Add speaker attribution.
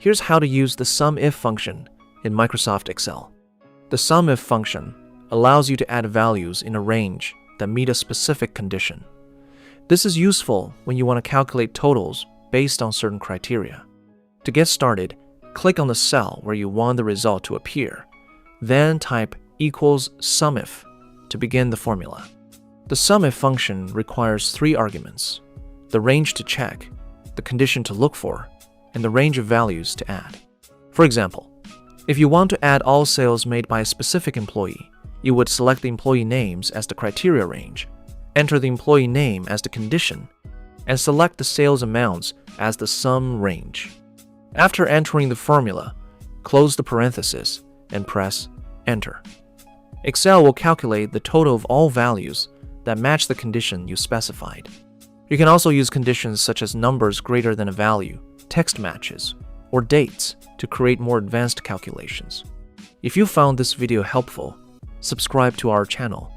Speaker 1: Here's how to use the SUMIF function in Microsoft Excel. The SUMIF function allows you to add values in a range that meet a specific condition. This is useful when you want to calculate totals based on certain criteria. To get started, click on the cell where you want the result to appear, then type equals SUMIF to begin the formula. The SUMIF function requires 3 arguments: the range to check, the condition to look for, and the range of values to add. For example, if you want to add all sales made by a specific employee, you would select the employee names as the criteria range, enter the employee name as the condition, and select the sales amounts as the sum range. After entering the formula, close the parenthesis and press Enter. Excel will calculate the total of all values that match the condition you specified. You can also use conditions such as numbers greater than a value, text matches, or dates to create more advanced calculations. If you found this video helpful, subscribe to our channel